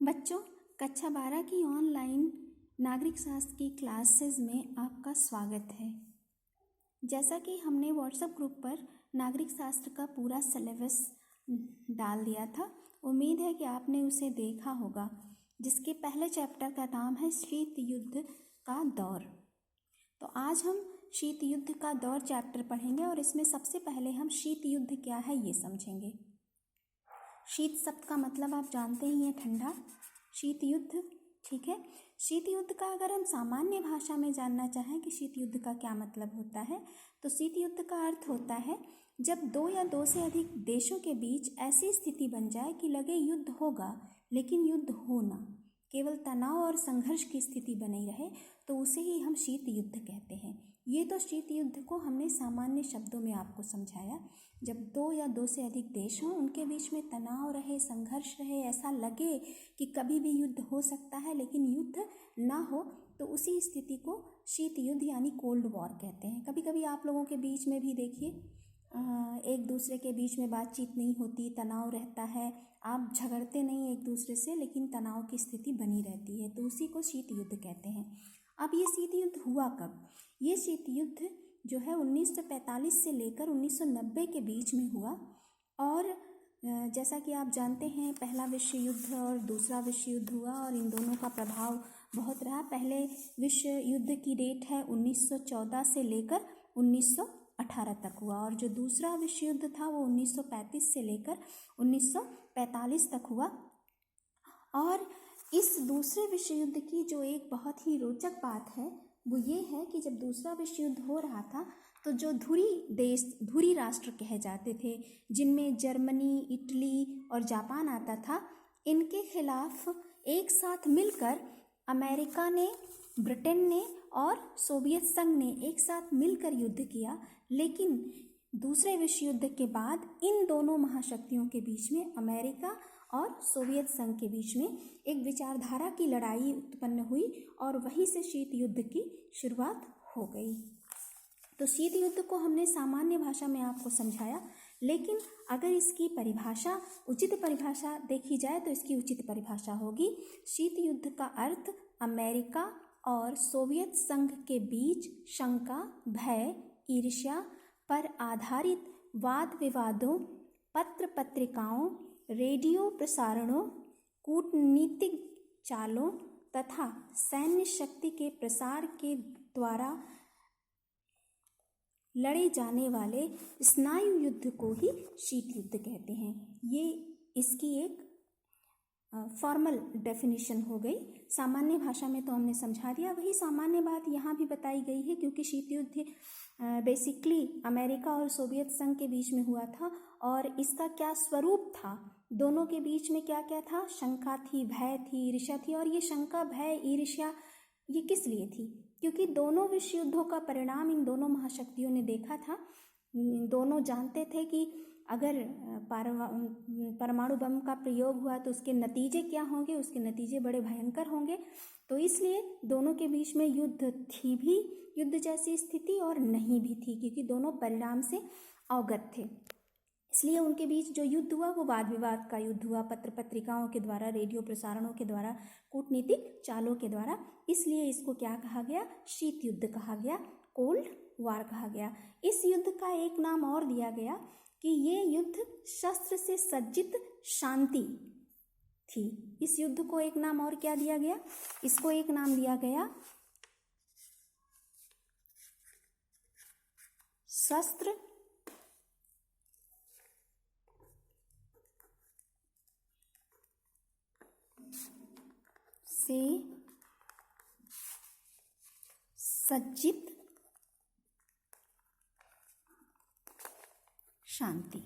बच्चों, कक्षा 12 की ऑनलाइन नागरिक शास्त्र की क्लासेस में आपका स्वागत है। जैसा कि हमने व्हाट्सएप ग्रुप पर नागरिक शास्त्र का पूरा सिलेबस डाल दिया था, उम्मीद है कि आपने उसे देखा होगा, जिसके पहले चैप्टर का नाम है शीत युद्ध का दौर। तो आज हम शीत युद्ध का दौर चैप्टर पढ़ेंगे और इसमें सबसे पहले हम शीत युद्ध क्या है ये समझेंगे। शीत शब्द का मतलब आप जानते ही हैं, ठंडा। शीत युद्ध, ठीक है। शीत युद्ध का अगर हम सामान्य भाषा में जानना चाहें कि शीत युद्ध का क्या मतलब होता है, तो शीत युद्ध का अर्थ होता है जब दो या दो से अधिक देशों के बीच ऐसी स्थिति बन जाए कि लगे युद्ध होगा लेकिन युद्ध हो ना, केवल तनाव और संघर्ष की स्थिति बनी रहे, तो उसे ही हम शीत युद्ध कहते हैं। ये तो शीत युद्ध को हमने सामान्य शब्दों में आपको समझाया। जब दो या दो से अधिक देश हों, उनके बीच में तनाव रहे, संघर्ष रहे, ऐसा लगे कि कभी भी युद्ध हो सकता है लेकिन युद्ध ना हो, तो उसी स्थिति को शीत युद्ध यानी कोल्ड वॉर कहते हैं। कभी कभी आप लोगों के बीच में भी देखिए, एक दूसरे के बीच में बातचीत नहीं होती, तनाव रहता है, आप झगड़ते नहीं एक दूसरे से, लेकिन तनाव की स्थिति बनी रहती है, तो उसी को शीत युद्ध कहते हैं। अब ये शीत युद्ध हुआ कब? ये शीत युद्ध जो है 1945 से लेकर 1990 के बीच में हुआ। और जैसा कि आप जानते हैं, पहला विश्व युद्ध और दूसरा विश्व युद्ध हुआ और इन दोनों का प्रभाव बहुत रहा। पहले विश्व युद्ध की डेट है 1914 से लेकर 1918 तक हुआ, और जो दूसरा विश्व युद्ध था वो 1935 से लेकर 1945 तक हुआ। और इस दूसरे विश्व युद्ध की जो एक बहुत ही रोचक बात है वो ये है कि जब दूसरा विश्व युद्ध हो रहा था, तो जो धुरी राष्ट्र कहे जाते थे, जिनमें जर्मनी, इटली और जापान आता था, इनके खिलाफ एक साथ मिलकर अमेरिका ने, ब्रिटेन ने और सोवियत संघ ने एक साथ मिलकर युद्ध किया। लेकिन दूसरे विश्व युद्ध के बाद इन दोनों महाशक्तियों के बीच में, अमेरिका और सोवियत संघ के बीच में, एक विचारधारा की लड़ाई उत्पन्न हुई और वहीं से शीत युद्ध की शुरुआत हो गई। तो शीत युद्ध को हमने सामान्य भाषा में आपको समझाया, लेकिन अगर इसकी परिभाषा, उचित परिभाषा देखी जाए तो इसकी उचित परिभाषा होगी, शीत युद्ध का अर्थ अमेरिका और सोवियत संघ के बीच शंका, भय, ईर्ष्या पर आधारित वाद विवादों, पत्र पत्रिकाओं, रेडियो प्रसारणों, कूटनीतिक चालों तथा सैन्य शक्ति के प्रसार के द्वारा लड़े जाने वाले स्नायु युद्ध को ही शीत युद्ध कहते हैं। ये इसकी एक फॉर्मल डेफिनेशन हो गई। सामान्य भाषा में तो हमने समझा दिया, वही सामान्य बात यहाँ भी बताई गई है, क्योंकि शीत युद्ध बेसिकली अमेरिका और सोवियत संघ के बीच में हुआ था। और इसका क्या स्वरूप था, दोनों के बीच में क्या क्या था? शंका थी, भय थी, ईर्ष्या थी। और ये शंका, भय, ईर्ष्या ये किस लिए थी? क्योंकि दोनों विश्व युद्धों का परिणाम इन दोनों महाशक्तियों ने देखा था। दोनों जानते थे कि अगर परमाणु बम का प्रयोग हुआ तो उसके नतीजे क्या होंगे, उसके नतीजे बड़े भयंकर होंगे। तो इसलिए दोनों के बीच में युद्ध थी भी, युद्ध जैसी स्थिति, और नहीं भी थी, क्योंकि दोनों परिणाम से अवगत थे। इसलिए उनके बीच जो युद्ध हुआ वो वाद विवाद का युद्ध हुआ, पत्र पत्रिकाओं के द्वारा, रेडियो प्रसारणों के द्वारा, कूटनीतिक चालों के द्वारा। इसलिए इसको क्या कहा गया? शीत युद्ध कहा गया, कोल्ड वार कहा गया। इस युद्ध का एक नाम और दिया गया कि ये युद्ध शस्त्र से सज्जित शांति थी। इस युद्ध को एक नाम और क्या दिया गया? इसको एक नाम दिया गया शस्त्र से सज्जित शांति।